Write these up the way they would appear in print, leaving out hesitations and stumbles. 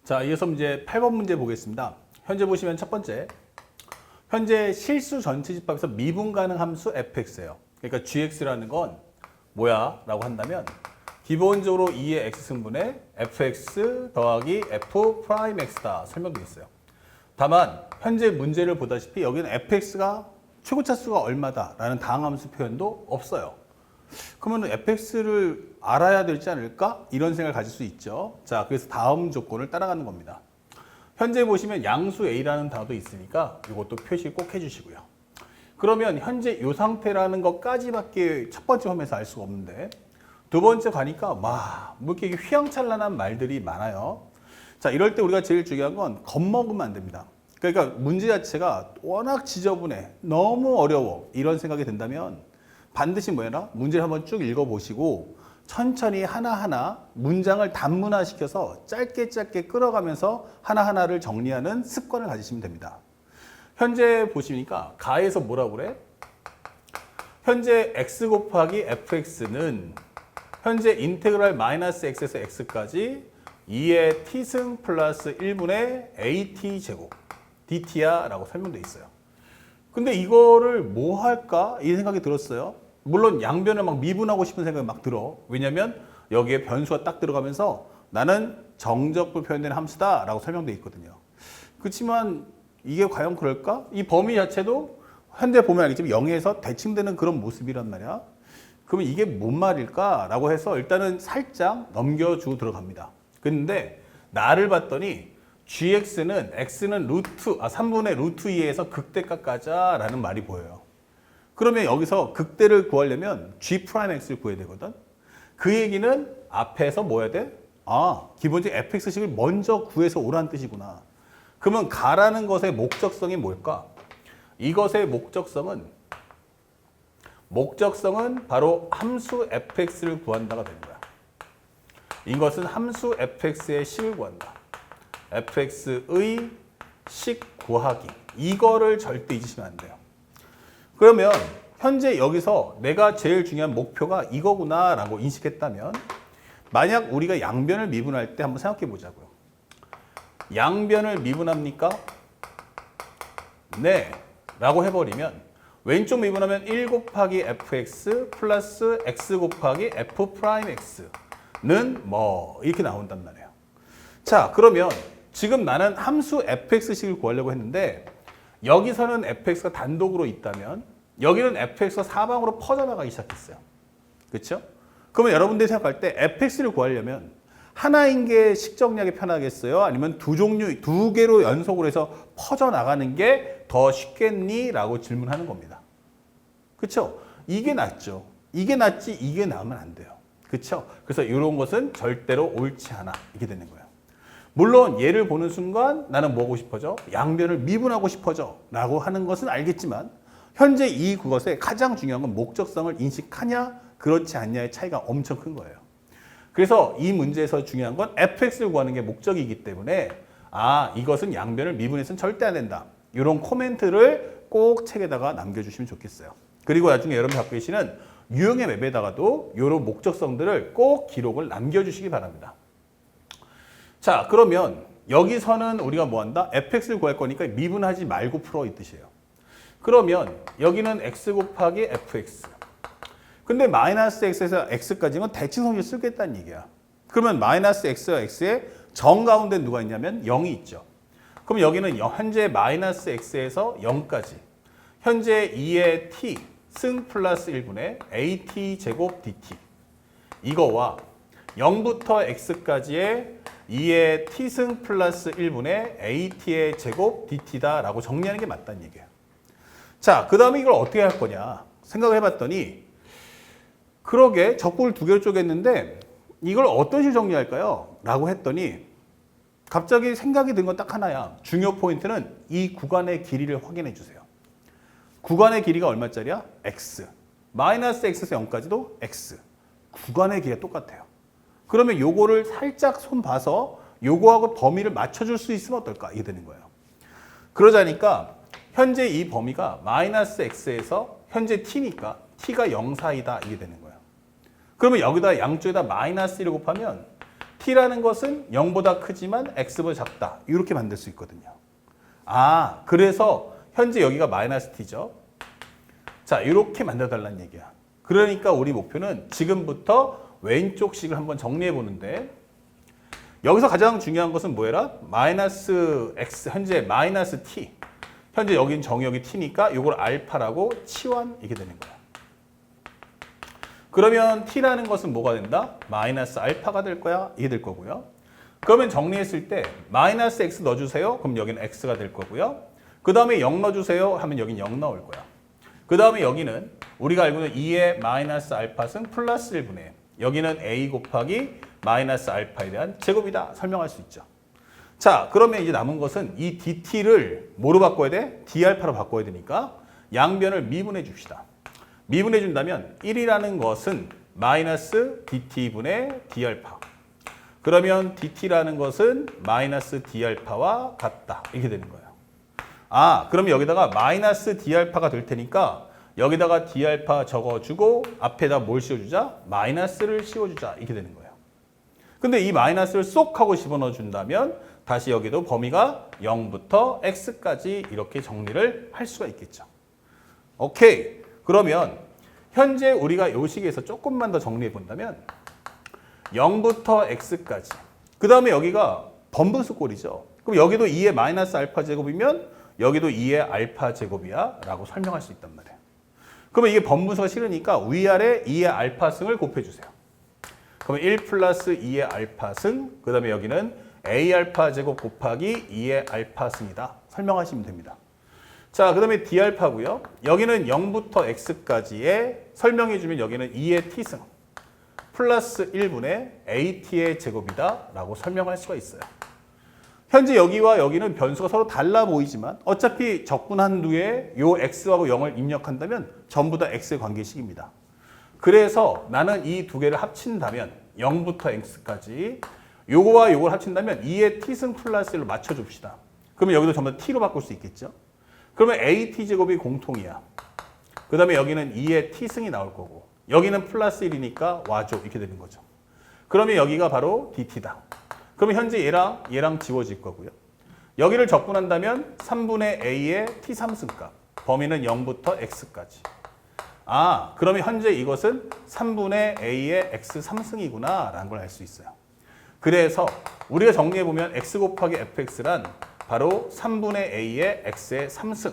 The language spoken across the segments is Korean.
자, 이어서 이제 8번 문제 보겠습니다. 현재 보시면 첫 번째. 현재 실수 전체집합에서 미분 가능 함수 fx예요. 그러니까 gx라는 건 뭐야? 라고 한다면 기본적으로 2의 x승분의 fx 더하기 f 프라임 x다 설명되어 있어요. 다만 현재 문제를 보다시피 여기는 fx가 최고차수가 얼마다 라는 다항함수 표현도 없어요. 그러면 fx를 알아야 되지 않을까? 이런 생각을 가질 수 있죠. 자, 그래서 다음 조건을 따라가는 겁니다. 현재 보시면 양수 a라는 단어도 있으니까 이것도 표시 꼭 해주시고요. 그러면 현재 이 상태라는 것까지밖에 첫 번째 화면에서 알 수가 없는데 두 번째 가니까 뭐 이렇게 휘황찬란한 말들이 많아요. 자, 이럴 때 우리가 제일 중요한 건 겁먹으면 안 됩니다. 그러니까 문제 자체가 워낙 지저분해, 너무 어려워 이런 생각이 든다면 반드시 뭐냐? 문제를 한번 쭉 읽어보시고 천천히 하나하나 문장을 단문화시켜서 짧게 끌어가면서 하나하나를 정리하는 습관을 가지시면 됩니다. 현재 보시니까 가에서 뭐라고 그래? 현재 x 곱하기 fx는 현재 인테그랄 마이너스 x에서 x까지 2의 t승 플러스 1분의 at 제곱 dt야 라고 설명되어 있어요. 근데 이거를 뭐 할까? 이 생각이 들었어요. 물론 양변을 막 미분하고 싶은 생각이 막 들어. 왜냐면 여기에 변수가 딱 들어가면서 나는 정적을 표현되는 함수다 라고 설명되어 있거든요. 그렇지만 이게 과연 그럴까? 이 범위 자체도 현재 보면 알겠지만 0에서 대칭되는 그런 모습이란 말이야. 그러면 이게 뭔 말일까? 라고 해서 일단은 살짝 넘겨주고 들어갑니다. 근데 나를 봤더니 gx는 x는 3분의 루트 2에서 극대값 가자라는 말이 보여요. 그러면 여기서 극대를 구하려면 g'x를 구해야 되거든. 그 얘기는 앞에서 뭐 해야 돼? 기본적인 fx식을 먼저 구해서 오라는 뜻이구나. 그러면 가라는 것의 목적성이 뭘까? 이것의 목적성은 바로 함수 fx를 구한다가 되는 거야. 이것은 함수 fx의 식을 구한다. fx의 식 구하기. 이거를 절대 잊으시면 안 돼요. 그러면 현재 여기서 내가 제일 중요한 목표가 이거구나 라고 인식했다면 만약 우리가 양변을 미분할 때 한번 생각해 보자고요. 양변을 미분합니까? 네 라고 해버리면 왼쪽 미분하면 1 곱하기 fx 플러스 x 곱하기 f 프라임 x는 뭐 이렇게 나온단 말이에요. 자, 그러면 지금 나는 함수 fx식을 구하려고 했는데 여기서는 fx가 단독으로 있다면 여기는 fx가 사방으로 퍼져나가기 시작했어요. 그렇죠? 그러면 여러분들이 생각할 때 fx를 구하려면 하나인 게 식정리하기 편하겠어요? 아니면 두 개로 연속으로 해서 퍼져나가는 게 더 쉽겠니? 라고 질문하는 겁니다. 그렇죠? 이게 낫죠. 이게 낫지 이게 나오면 안 돼요. 그렇죠? 그래서 이런 것은 절대로 옳지 않아. 이렇게 되는 거예요. 물론 얘를 보는 순간 나는 뭐 하고 싶어져? 양변을 미분하고 싶어져 라고 하는 것은 알겠지만 현재 그것의 가장 중요한 건 목적성을 인식하냐 그렇지 않냐의 차이가 엄청 큰 거예요. 그래서 이 문제에서 중요한 건 fx를 구하는 게 목적이기 때문에 이것은 양변을 미분해서는 절대 안 된다. 이런 코멘트를 꼭 책에다가 남겨주시면 좋겠어요. 그리고 나중에 여러분 갖고 계시는 유형의 맵에다가도 이런 목적성들을 꼭 기록을 남겨주시기 바랍니다. 자, 그러면 여기서는 우리가 뭐 한다? fx를 구할 거니까 미분하지 말고 풀어 이 뜻이에요. 그러면 여기는 x 곱하기 fx. 근데 마이너스 x에서 x까지는 대칭성질 쓰겠다는 얘기야. 그러면 마이너스 x와 x의 정 가운데 누가 있냐면 0이 있죠. 그럼 여기는 현재 마이너스 x에서 0까지. 현재 2의 t 승 플러스 1분의 at 제곱 dt. 이거와 0부터 x까지의 2의 t승 플러스 1분의 at의 제곱 dt다 라고 정리하는 게 맞다는 얘기예요. 자, 그 다음에 이걸 어떻게 할 거냐 생각을 해봤더니 그러게 적분을 두 개로 쪼갰는데 이걸 어떤 식으로 정리할까요? 라고 했더니 갑자기 생각이 든 건 딱 하나야. 중요 포인트는 이 구간의 길이를 확인해 주세요. 구간의 길이가 얼마짜리야? x. 마이너스 x에서 0까지도 x. 구간의 길이가 똑같아요. 그러면 요거를 살짝 손 봐서 요거하고 범위를 맞춰줄 수 있으면 어떨까? 이게 되는 거예요. 그러자니까 현재 이 범위가 마이너스 x에서 현재 t니까 t가 0 사이다 이게 되는 거예요. 그러면 여기다 양쪽에다 마이너스 1을 곱하면 t라는 것은 0보다 크지만 x보다 작다. 이렇게 만들 수 있거든요. 아, 그래서 현재 여기가 마이너스 t죠. 자, 이렇게 만들어달라는 얘기야. 그러니까 우리 목표는 지금부터 왼쪽식을 한번 정리해 보는데 여기서 가장 중요한 것은 뭐예요? 마이너스 x, 현재 마이너스 t. 현재 여긴 정의역이 t니까 이걸 알파라고 치환이게 되는 거야. 그러면 t라는 것은 뭐가 된다? 마이너스 알파가 될 거야. 이게 될 거고요. 그러면 정리했을 때 마이너스 x 넣어주세요. 그럼 여기는 x가 될 거고요. 그 다음에 0 넣어주세요. 하면 여긴 0 나올 거야. 그 다음에 여기는 우리가 알고 있는 2의 마이너스 알파승 플러스 1분의 여기는 a 곱하기 마이너스 알파에 대한 제곱이다. 설명할 수 있죠. 자, 그러면 이제 남은 것은 이 dt를 뭐로 바꿔야 돼? d알파로 바꿔야 되니까 양변을 미분해 줍시다. 미분해 준다면 1이라는 것은 마이너스 dt분의 d알파. 그러면 dt라는 것은 마이너스 d알파와 같다. 이렇게 되는 거예요. 아, 그러면 여기다가 마이너스 d알파가 될 테니까 여기다가 d알파 적어주고 앞에다 뭘 씌워주자? 마이너스를 씌워주자. 이렇게 되는 거예요. 근데 이 마이너스를 쏙 하고 집어넣어 준다면 다시 여기도 범위가 0부터 x까지 이렇게 정리를 할 수가 있겠죠. 오케이. 그러면 현재 우리가 이 식에서 조금만 더 정리해 본다면 0부터 x까지. 그 다음에 여기가 번분수 꼴이죠. 그럼 여기도 2의 마이너스 알파 제곱이면 여기도 2의 알파 제곱이야 라고 설명할 수 있단 말이에요. 그러면 이게 번분수가 싫으니까 위아래 2의 알파승을 곱해주세요. 그러면 1 플러스 2의 알파승, 그 다음에 여기는 a 알파 제곱 곱하기 2의 알파승이다. 설명하시면 됩니다. 자, 그 다음에 d알파고요. 여기는 0부터 x까지의 설명해주면 여기는 2의 t승 플러스 1분의 at의 제곱이다 라고 설명할 수가 있어요. 현재 여기와 여기는 변수가 서로 달라 보이지만 어차피 적분한 뒤에 요 x하고 0을 입력한다면 전부 다 x의 관계식입니다. 그래서 나는 이 두 개를 합친다면 0부터 x까지 요거와 요걸 합친다면 2의 t승 플러스 1로 맞춰줍시다. 그러면 여기도 전부 다 t로 바꿀 수 있겠죠? 그러면 at 제곱이 공통이야. 그 다음에 여기는 2의 t승이 나올 거고 여기는 플러스 1이니까 와줘 이렇게 되는 거죠. 그러면 여기가 바로 dt다. 그러면 현재 얘랑 지워질 거고요. 여기를 적분한다면 3분의 a의 t3승값 범위는 0부터 x까지. 아, 그러면 현재 이것은 3분의 a의 x3승이구나 라는 걸 알 수 있어요. 그래서 우리가 정리해보면 x 곱하기 fx란 바로 3분의 a의 x의 3승.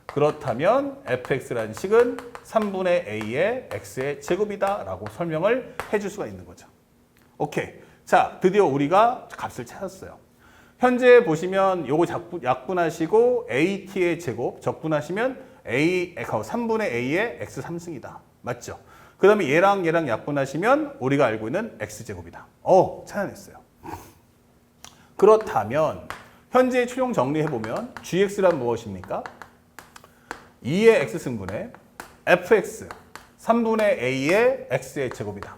그렇다면 fx라는 식은 3분의 a의 x의 제곱이다 라고 설명을 해줄 수가 있는 거죠. 오케이. 자, 드디어 우리가 값을 찾았어요. 현재 보시면 요거 약분하시고 at의 제곱 적분하시면 3분의 a의 x3승이다. 맞죠? 그 다음에 얘랑 약분하시면 우리가 알고 있는 x제곱이다. 찾아냈어요. 그렇다면 현재 최종 정리해보면 gx란 무엇입니까? 2의 x승분의 fx 3분의 a의 x의 제곱이다.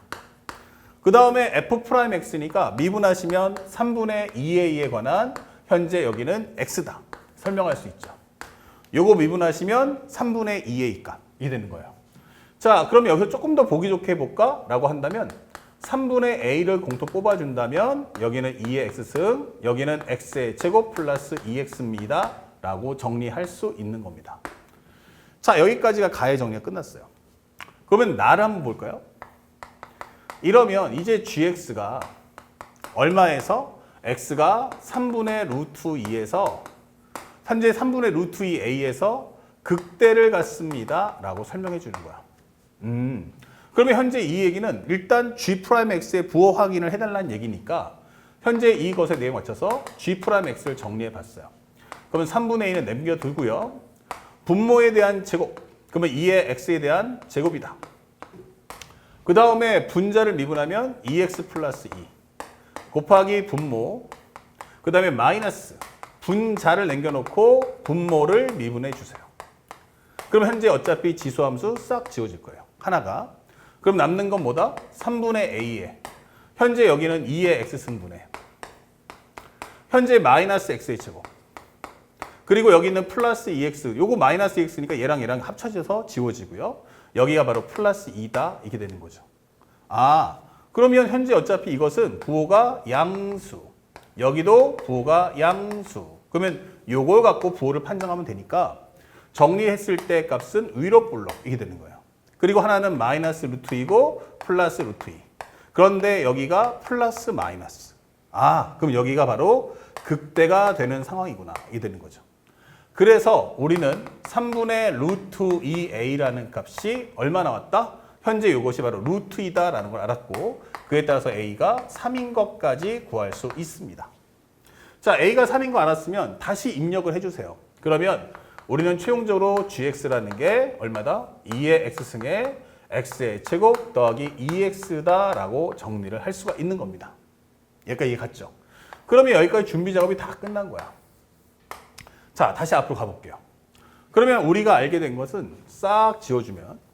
그 다음에 f'x니까 미분하시면 3분의 2a에 관한 현재 여기는 x다. 설명할 수 있죠. 요거 미분하시면 3분의 2a 값이 되는 거예요. 자, 그럼 여기서 조금 더 보기 좋게 해볼까? 라고 한다면 3분의 a를 공통 뽑아준다면 여기는 2의 x승, 여기는 x의 제곱 플러스 2x입니다. 라고 정리할 수 있는 겁니다. 자, 여기까지가 가의 정리가 끝났어요. 그러면 나를 한번 볼까요? 이러면 이제 gx가 얼마에서 x가 3분의 루트 2에서 현재 3분의 루트 2a에서 극대를 갖습니다. 라고 설명해 주는 거야. 그러면 현재 이 얘기는 일단 g'x의 부호 확인을 해달라는 얘기니까 현재 이것에 내용 맞춰서 g'x를 정리해 봤어요. 그러면 3분의 2는 남겨두고요. 분모에 대한 제곱, 그러면 2의 x에 대한 제곱이다. 그 다음에 분자를 미분하면 2x 플러스 2 곱하기 분모, 그 다음에 마이너스 분자를 남겨놓고 분모를 미분해 주세요. 그럼 현재 어차피 지수함수 싹 지워질 거예요. 하나가. 그럼 남는 건 뭐다? 3분의 a에 현재 여기는 2의 x승분의 현재 마이너스 x의 제곱 그리고 여기는 플러스 2x 요거 마이너스 2x니까 얘랑 합쳐져서 지워지고요. 여기가 바로 플러스 2다 이렇게 되는 거죠. 아, 그러면 현재 어차피 이것은 부호가 양수, 여기도 부호가 양수. 그러면 요걸 갖고 부호를 판정하면 되니까 정리했을 때 값은 위로 볼록 이게 되는 거예요. 그리고 하나는 마이너스 루트 2고 플러스 루트 2. 그런데 여기가 플러스 마이너스. 그럼 여기가 바로 극대가 되는 상황이구나. 이게 되는 거죠. 그래서 우리는 3분의 루트 2a라는 값이 얼마 나왔다? 현재 이것이 바로 루트 2다라는 걸 알았고 그에 따라서 a가 3인 것까지 구할 수 있습니다. 자, a가 3인 거 알았으면 다시 입력을 해주세요. 그러면 우리는 최종적으로 gx라는 게 얼마다? 2의 x승에 x의 제곱 더하기 2x다라고 정리를 할 수가 있는 겁니다. 여기까지 이해 갔죠? 그러면 여기까지 준비 작업이 다 끝난 거야. 자, 다시 앞으로 가볼게요. 그러면 우리가 알게 된 것은 싹 지워주면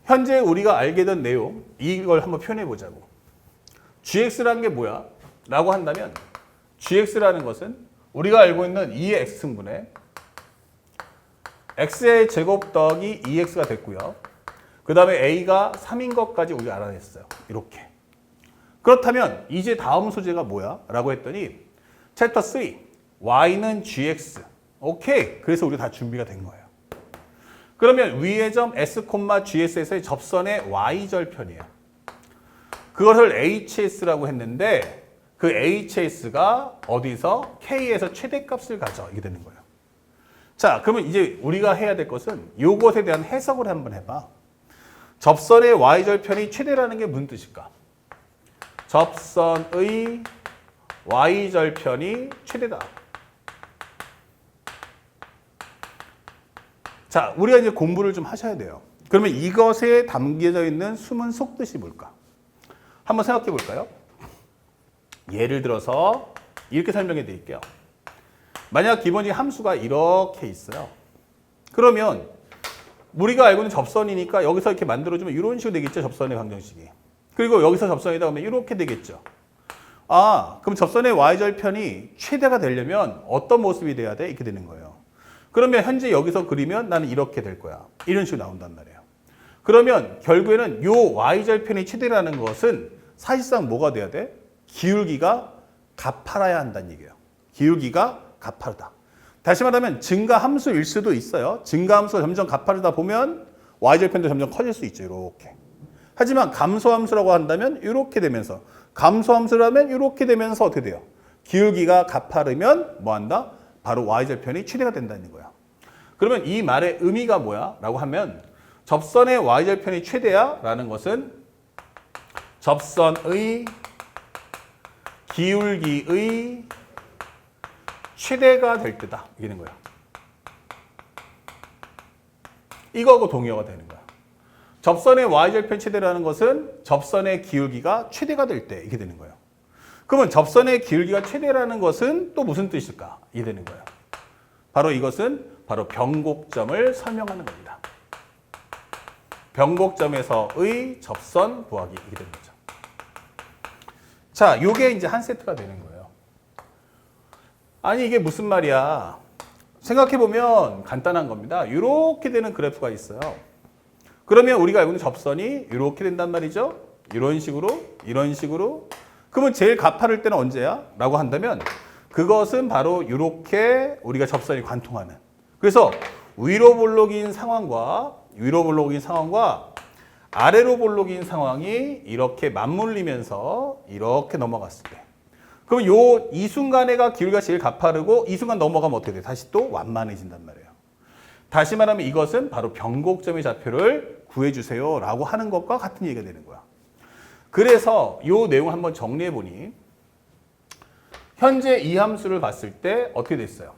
현재 우리가 알게 된 내용 이걸 한번 표현해 보자고. gx라는 게 뭐야? 라고 한다면 gx라는 것은 우리가 알고 있는 2의 x승분에 x의 제곱 더하기 2x가 됐고요. 그 다음에 a가 3인 것까지 우리가 알아냈어요. 이렇게. 그렇다면 이제 다음 소재가 뭐야? 라고 했더니 챕터 3 y는 gx. 오케이. 그래서 우리가 다 준비가 된 거예요. 그러면 위의 점 s, gs에서의 접선의 y절편이에요. 그것을 hs라고 했는데 그 hs가 어디서? k에서 최대값을 가져. 이게 되는 거예요. 자, 그러면 이제 우리가 해야 될 것은 이것에 대한 해석을 한번 해봐. 접선의 y절편이 최대라는 게 무슨 뜻일까? 접선의 y절편이 최대다. 자, 우리가 이제 공부를 좀 하셔야 돼요. 그러면 이것에 담겨져 있는 숨은 속뜻이 뭘까? 한번 생각해 볼까요? 예를 들어서 이렇게 설명해 드릴게요. 만약 기본적인 함수가 이렇게 있어요. 그러면 우리가 알고 있는 접선이니까 여기서 이렇게 만들어주면 이런 식으로 되겠죠. 접선의 방정식이. 그리고 여기서 접선이다 하면 이렇게 되겠죠. 그럼 접선의 y절편이 최대가 되려면 어떤 모습이 돼야 돼? 이렇게 되는 거예요. 그러면 현재 여기서 그리면 나는 이렇게 될 거야. 이런 식으로 나온단 말이에요. 그러면 결국에는 이 y절편이 최대라는 것은 사실상 뭐가 돼야 돼? 기울기가 가파라야 한다는 얘기예요. 기울기가 가파르다. 다시 말하면 증가함수일 수도 있어요. 증가함수가 점점 가파르다 보면 y절편도 점점 커질 수 있죠. 이렇게. 하지만 감소함수라고 한다면 이렇게 되면서 감소함수라면 이렇게 되면서 어떻게 돼요? 기울기가 가파르면 뭐 한다? 바로 y절편이 최대가 된다는 거야. 그러면 이 말의 의미가 뭐야? 라고 하면 접선의 y절편이 최대야? 라는 것은 접선의 기울기의 최대가 될 때다. 이게 되는 거야. 이거하고 동의어가 되는 거야. 접선의 y절편 최대라는 것은 접선의 기울기가 최대가 될 때 이게 되는 거예요. 그러면 접선의 기울기가 최대라는 것은 또 무슨 뜻일까? 이게 되는 거예요. 바로 이것은 바로 변곡점을 설명하는 겁니다. 변곡점에서의 접선 구하기 이게 되는 거죠. 자, 요게 이제 한 세트가 되는 거예요. 아니 이게 무슨 말이야? 생각해 보면 간단한 겁니다. 이렇게 되는 그래프가 있어요. 그러면 우리가 알고 있는 접선이 이렇게 된단 말이죠. 이런 식으로. 그러면 제일 가파를 때는 언제야? 라고 한다면 그것은 바로 이렇게 우리가 접선이 관통하는. 그래서 위로 볼록인 상황과 아래로 볼록인 상황이 이렇게 맞물리면서 이렇게 넘어갔을 때. 그럼 이 순간에가 기울기가 제일 가파르고 이 순간 넘어가면 어떻게 돼? 다시 또 완만해진단 말이에요. 다시 말하면 이것은 바로 변곡점의 좌표를 구해주세요 라고 하는 것과 같은 얘기가 되는 거야. 그래서 이 내용을 한번 정리해 보니 현재 이 함수를 봤을 때 어떻게 됐어요?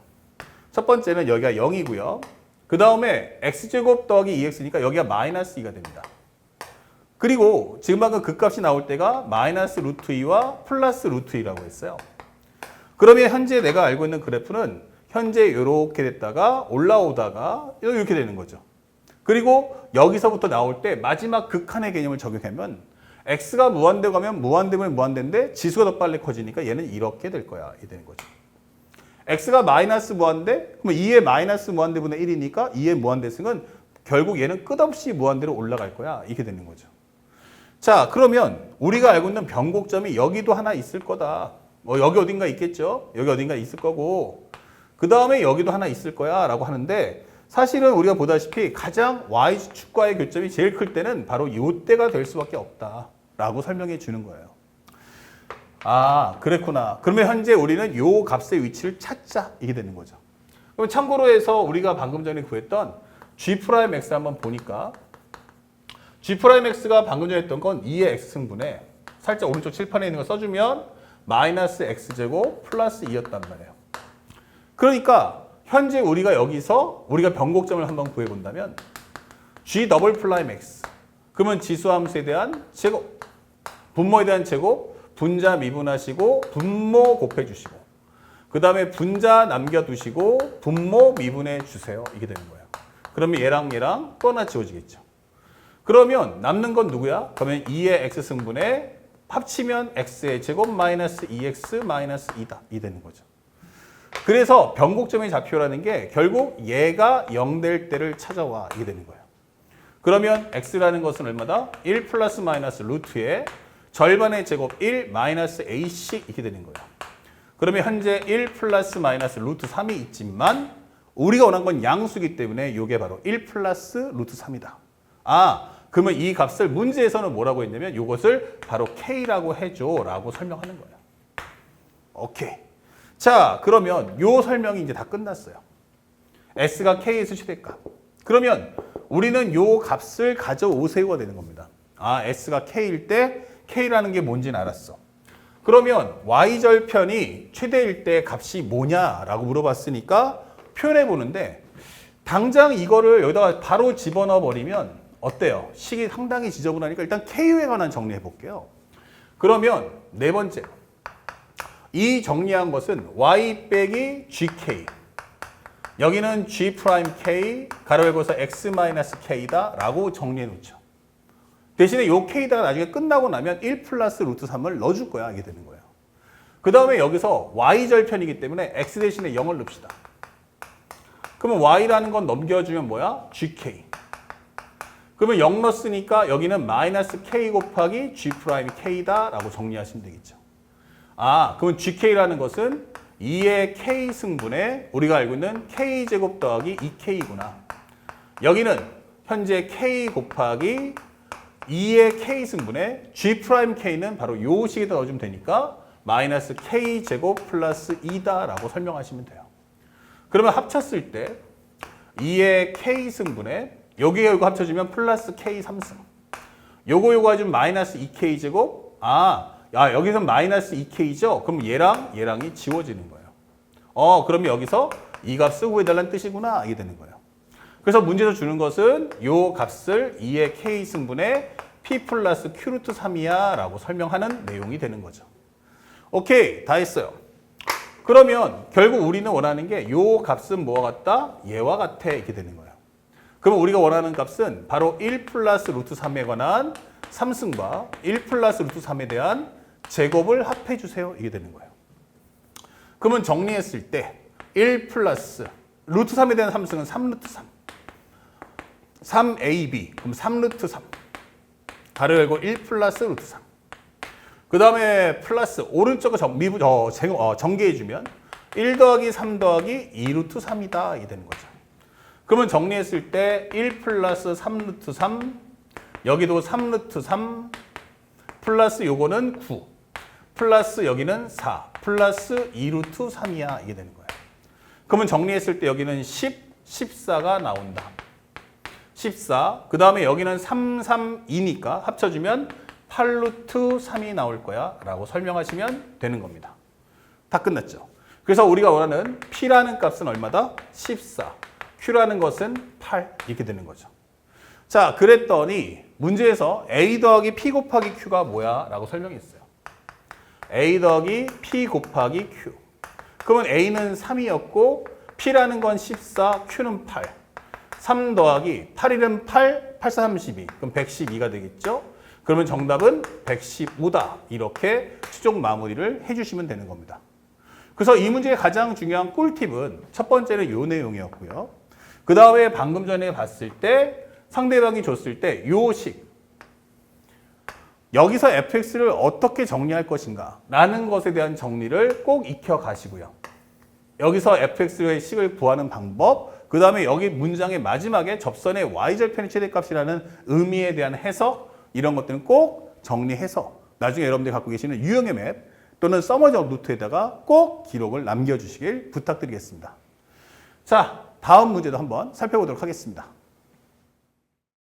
첫 번째는 여기가 0이고요. 그 다음에 x제곱 더하기 2x니까 여기가 마이너스 2가 됩니다. 그리고 지금 방금 그 값이 나올 때가 마이너스 루트 2와 플러스 루트 2라고 했어요. 그러면 현재 내가 알고 있는 그래프는 현재 이렇게 됐다가 올라오다가 이렇게 되는 거죠. 그리고 여기서부터 나올 때 마지막 극한의 개념을 적용하면 x가 무한대 가면 무한대면 무한대인데 지수가 더 빨리 커지니까 얘는 이렇게 될 거야. 이렇게 되는 거죠. x가 마이너스 무한대? 그러면 2의 마이너스 무한대분의 1이니까 2의 무한대승은 결국 얘는 끝없이 무한대로 올라갈 거야. 이렇게 되는 거죠. 자, 그러면 우리가 알고 있는 변곡점이 여기도 하나 있을 거다. 뭐 여기 어딘가 있겠죠? 여기 어딘가 있을 거고 그 다음에 여기도 하나 있을 거야 라고 하는데 사실은 우리가 보다시피 가장 Y축과의 교점이 제일 클 때는 바로 이때가 될 수밖에 없다 라고 설명해 주는 거예요. 아, 그랬구나. 그러면 현재 우리는 요 값의 위치를 찾자 이게 되는 거죠. 그럼 참고로 해서 우리가 방금 전에 구했던 G'X 한번 보니까 G'X가 방금 전에 했던 건 2의 X승분에 살짝 오른쪽 칠판에 있는 거 써주면 마이너스 X제곱 플러스 2였단 말이에요. 그러니까 현재 우리가 여기서 우리가 변곡점을 한번 구해본다면 G'(X) 그러면 지수함수에 대한 제곱, 분모에 대한 제곱, 분자 미분하시고 분모 곱해주시고 그 다음에 분자 남겨두시고 분모 미분해 주세요. 이게 되는 거예요. 그러면 얘랑 또 하나 지워지겠죠. 그러면 남는 건 누구야? 그러면 2의 X승분에 합치면 X의 제곱 마이너스 2X 마이너스 2다. 이 되는 거죠. 그래서 변곡점의 좌표라는 게 결국 얘가 0 될 때를 찾아와. 이게 되는 거예요. 그러면 X라는 것은 얼마다? 1 플러스 마이너스 루트의 절반의 제곱 1 마이너스 A씩 이렇게 되는 거예요. 그러면 현재 1 플러스 마이너스 루트 3이 있지만 우리가 원한 건 양수이기 때문에 이게 바로 1 플러스 루트 3이다. 아, 그러면 이 값을 문제에서는 뭐라고 했냐면 이것을 바로 K라고 해줘 라고 설명하는 거예요. 오케이. 자, 그러면 요 설명이 이제 다 끝났어요. S가 K에서 최대값. 그러면 우리는 요 값을 가져오세요가 되는 겁니다. 아, S가 K일 때 K라는 게 뭔지는 알았어. 그러면 Y절편이 최대일 때 값이 뭐냐라고 물어봤으니까 표현해 보는데 당장 이거를 여기다가 바로 집어넣어 버리면 어때요? 식이 상당히 지저분하니까 일단 K에 관한 정리해 볼게요. 그러면 네 번째. 이 정리한 것은 Y 빼기 GK. 여기는 G 프라임 K 가로 열고서 X 마이너스 K다 라고 정리해 놓죠. 대신에 요 K다가 나중에 끝나고 나면 1 플러스 루트 3을 넣어줄 거야. 이게 되는 거예요. 그 다음에 여기서 Y절편이기 때문에 X 대신에 0을 넣읍시다. 그러면 Y라는 건 넘겨주면 뭐야? GK. 그러면 0 넣었으니까 여기는 마이너스 K 곱하기 G 프라임 K다 라고 정리하시면 되겠죠. 아, 그러면 GK라는 것은 2의 K 승분에 우리가 알고 있는 K제곱 더하기 2K구나. 여기는 현재 K 곱하기 2의 K 승분에 G 프라임 K는 바로 요 식에다 넣어주면 되니까 마이너스 K제곱 플러스 2다 라고 설명하시면 돼요. 그러면 합쳤을 때 2의 K 승분에 여기에 이거 합쳐주면 플러스 K 3승. 요거 해주면 마이너스 2K 제곱. 여기서 마이너스 2K죠? 그럼 얘랑이 지워지는 거예요. 그러면 여기서 이 값을 구해달라는 뜻이구나. 이게 되는 거예요. 그래서 문제에서 주는 것은 요 값을 2의 K 승분에 P 플러스 Q 루트 3이야 라고 설명하는 내용이 되는 거죠. 오케이. 다 했어요. 그러면 결국 우리는 원하는 게 요 값은 뭐와 같다? 얘와 같아. 이렇게 되는 거예요. 그럼 우리가 원하는 값은 바로 1 플러스 루트 3에 관한 3승과 1 플러스 루트 3에 대한 제곱을 합해주세요. 이게 되는 거예요. 그러면 정리했을 때 1 플러스 루트 3에 대한 3승은 3 루트 3. 3AB. 그럼 3 루트 3. 가로 열고 1 플러스 루트 3. 그 다음에 플러스 오른쪽을 전개해주면 1 더하기 3 더하기 2 루트 3이다. 이게 되는 거죠. 그러면 정리했을 때 1 플러스 3 루트 3 여기도 3 루트 3 플러스 요거는 9 플러스 여기는 4 플러스 2 루트 3이야. 이게 되는 거예요. 그러면 정리했을 때 여기는 10, 14가 나온다. 14. 그 다음에 여기는 3, 3, 2니까 합쳐주면 8 루트 3이 나올 거야 라고 설명하시면 되는 겁니다. 다 끝났죠. 그래서 우리가 원하는 P라는 값은 얼마다? 14. Q라는 것은 8 이렇게 되는 거죠. 자, 그랬더니 문제에서 A 더하기 P 곱하기 Q가 뭐야? 라고 설명했어요. A 더하기 P 곱하기 Q. 그러면 A는 3이었고 P라는 건 14, Q는 8. 3 더하기 8일은 8, 8, 4, 32. 그럼 112가 되겠죠? 그러면 정답은 115다. 이렇게 최종 마무리를 해주시면 되는 겁니다. 그래서 이 문제의 가장 중요한 꿀팁은 첫 번째는 요 내용이었고요. 그 다음에 방금 전에 봤을 때 상대방이 줬을 때 요 식. 여기서 fx를 어떻게 정리할 것인가 라는 것에 대한 정리를 꼭 익혀 가시고요. 여기서 fx의 식을 구하는 방법, 그 다음에 여기 문장의 마지막에 접선의 y절편의 최대값이라는 의미에 대한 해석, 이런 것들은 꼭 정리해서 나중에 여러분들이 갖고 계시는 유형의 맵 또는 서머적 노트에다가 꼭 기록을 남겨주시길 부탁드리겠습니다. 자, 다음 문제도 한번 살펴보도록 하겠습니다.